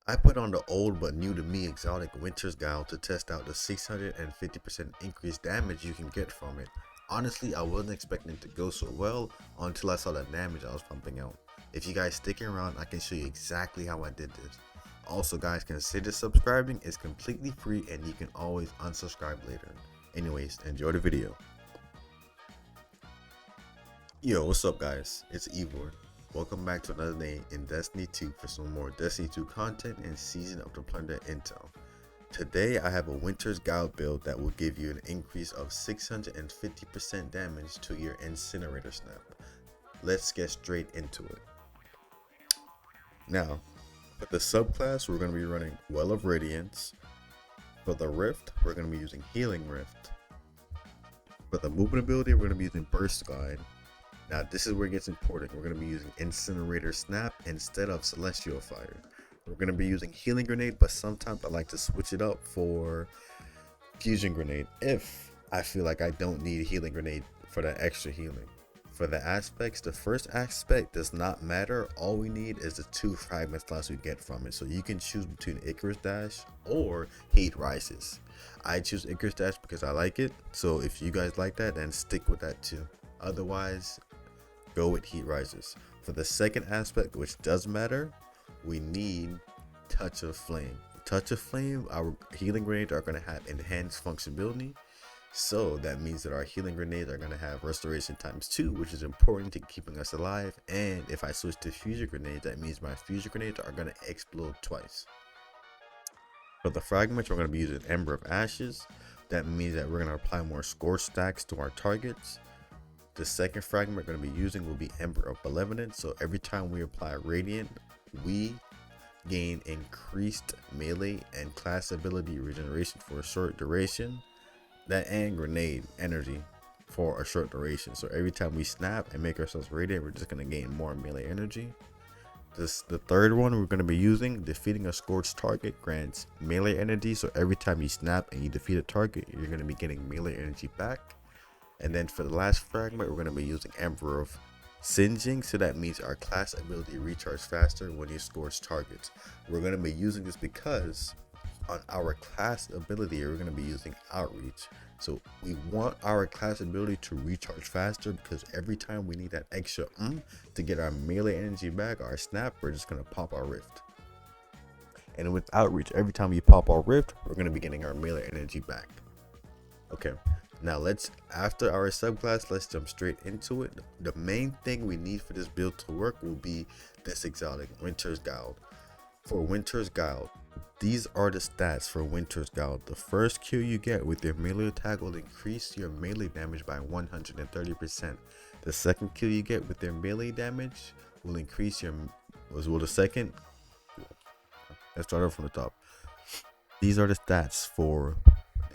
I put on the old but new to me exotic Winter's Guile to test out the 650% increased damage you can get from it. Honestly, I wasn't expecting it to go so well until I saw the damage I was pumping out. If you guys stick around, I can show you exactly how I did this. Also guys, consider subscribing, it's completely free and you can always unsubscribe later. Anyways, enjoy the video. Yo, what's up guys? It's Ivor. Welcome back to another day in Destiny 2 for some more Destiny 2 content and Season of the Plunder intel. Today I have a Winter's Guile build that will give you an increase of 650% damage to your Incinerator Snap. Let's get straight into it. Now, for the subclass we're going to be running Well of Radiance. For the Rift, we're going to be using Healing Rift. For the movement ability, we're going to be using Burst Glide. Now this is where it gets important. We're going to be using Incinerator Snap instead of Celestial Fire. We're going to be using Healing Grenade, but sometimes I like to switch it up for Fusion Grenade if I feel like I don't need Healing Grenade for that extra healing. For the aspects, the first aspect does not matter. All we need is the 2 fragment slots we get from it. So you can choose between Icarus Dash or Heat Rises. I choose Icarus Dash because I like it. So if you guys like that, then stick with that too. Otherwise, go with Heat Rises. For the second aspect, which does matter, we need Touch of Flame. Touch of Flame, our healing grenades are going to have enhanced functionality. So that means that our healing grenades are going to have restoration ×2, which is important to keeping us alive. And if I switch to fusion grenades, that means my fusion grenades are going to explode twice. For the fragments, we're going to be using Ember of Ashes. That means that we're going to apply more scorch stacks to our targets. The second fragment we're going to be using will be Ember of Malevolence. So every time we apply Radiant, we gain increased melee and class ability regeneration for a short duration. That and grenade energy for a short duration. So every time we snap and make ourselves radiant, we're just going to gain more melee energy. The third one we're going to be using, defeating a scorched target grants melee energy. So every time you snap and you defeat a target, you're going to be getting melee energy back. And then for the last fragment, we're going to be using Emperor of Singeing. So that means our class ability recharges faster when you scorch targets. We're going to be using this because on our class ability, we're going to be using Outreach. So we want our class ability to recharge faster because every time we need that extra to get our melee energy back, our snap, we're just going to pop our Rift. And with Outreach, every time we pop our Rift, we're going to be getting our melee energy back. Okay. Now after our subclass, let's jump straight into it. The main thing we need for this build to work will be this exotic, Winter's Guile. For Winter's Guile, these are the stats for Winter's Guile. The first kill you get with your melee attack will increase your melee damage by 130%. The second kill you get with their melee damage will increase your, let's start off from the top. These are the stats for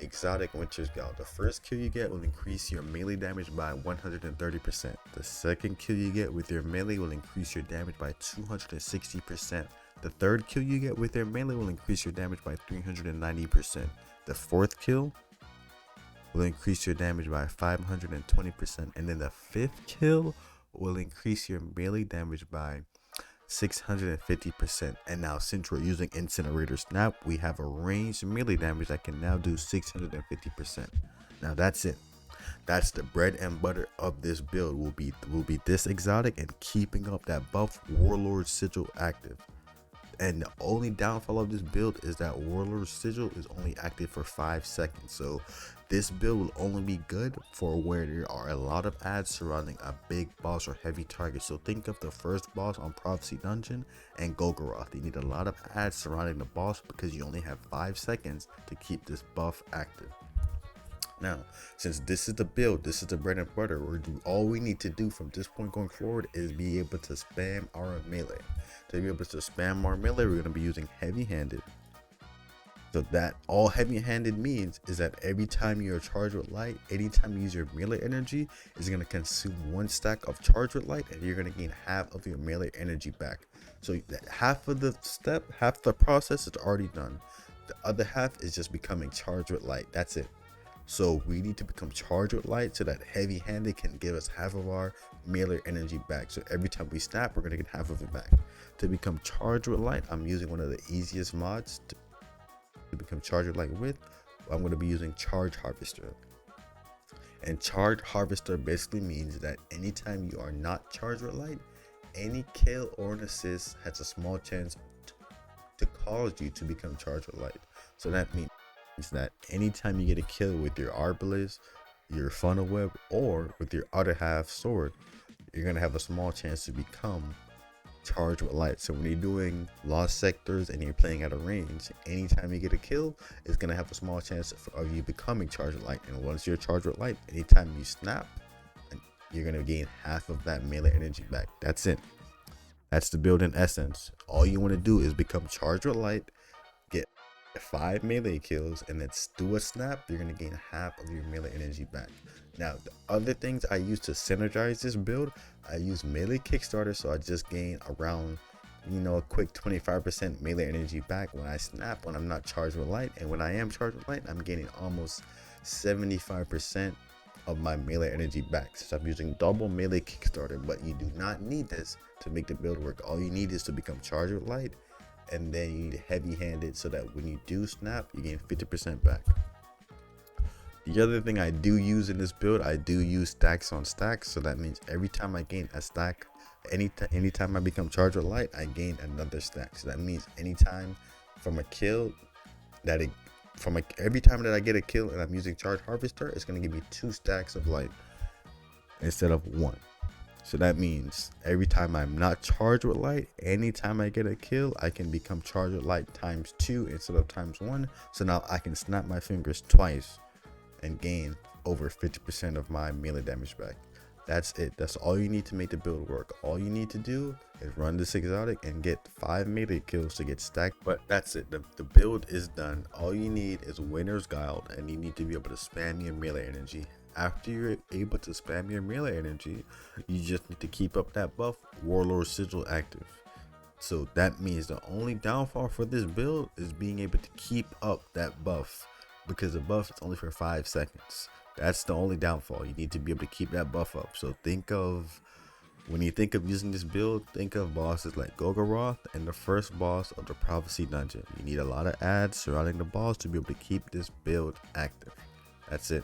exotic Winter's Guile. The first kill you get will increase your melee damage by 130%. The second kill you get with your melee will increase your damage by 260%. The third kill you get with your melee will increase your damage by 390%. The fourth kill will increase your damage by 520%. And then the fifth kill will increase your melee damage by 650%. And now since we're using Incinerator Snap, we have a ranged melee damage that can now do 650%. Now that's it. That's the bread and butter of this build. Will be this exotic and keeping up that buff Warlord Sigil active. And the only downfall of this build is that Warlord Sigil is only active for 5 seconds. So this build will only be good for where there are a lot of ads surrounding a big boss or heavy target. So think of the first boss on Prophecy Dungeon and Golgoroth. You need a lot of ads surrounding the boss because you only have 5 seconds to keep this buff active. Now, since this is the build, this is the bread and butter, all we need to do from this point going forward is be able to spam our melee. To be able to spam our melee, we're going to be using heavy-handed. So that all heavy-handed means is that every time you're charged with light, anytime you use your melee energy, is going to consume 1 stack of charge with light, and you're going to gain half of your melee energy back. So half of the process is already done. The other half is just becoming charged with light. That's it. So we need to become charged with light so that heavy handed can give us half of our melee energy back. So every time we snap, we're gonna get half of it back. To become charged with light, I'm using one of the easiest mods to become charged with light with. I'm gonna be using Charge Harvester. And Charge Harvester basically means that anytime you are not charged with light, any kill or an assist has a small chance to cause you to become charged with light. So that means that anytime you get a kill with your Arbalist, your funnel web, or with your other half sword, you're gonna have a small chance to become charged with light. So when you're doing lost sectors and you're playing at a range, anytime you get a kill, it's gonna have a small chance of you becoming charged with light. And once you're charged with light, anytime you snap, you're gonna gain half of that melee energy back. That's it. That's the build in essence. All you want to do is become charged with light, get 5 melee kills, and then do a snap. You're gonna gain half of your melee energy back. Now, the other things I use to synergize this build, I use melee Kickstarter, so I just gain around, a quick 25% melee energy back when I snap, when I'm not charged with light. And when I am charged with light, I'm gaining almost 75% of my melee energy back, since I'm using double melee Kickstarter. But you do not need this to make the build work. All you need is to become charged with light, and then you need heavy handed so that when you do snap, you gain 50% back. The other thing I do use in this build, I do use stacks on stacks. So that means every time I gain a stack, anytime I become charged with light, I gain another stack. So that means anytime from a kill that every time that I get a kill and I'm using Charge Harvester, it's gonna give me 2 stacks of light instead of 1. So that means every time I'm not charged with light, anytime I get a kill, I can become charged with light times 2 instead of times 1. So now I can snap my fingers twice and gain over 50% of my melee damage back. That's it. That's all you need to make the build work. All you need to do is run this exotic and get 5 melee kills to get stacked. But that's it. The build is done. All you need is Winner's Guile, and you need to be able to spam your melee energy. After you're able to spam your melee energy, you just need to keep up that buff, Warlord Sigil active. So that means the only downfall for this build is being able to keep up that buff, because the buff is only for 5 seconds. That's the only downfall. You need to be able to keep that buff up. So when you think of using this build, think of bosses like Golgoroth and the first boss of the Prophecy Dungeon. You need a lot of ads surrounding the boss to be able to keep this build active. That's it.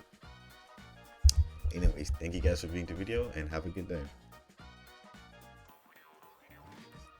Anyways, thank you guys for viewing the video, and have a good day.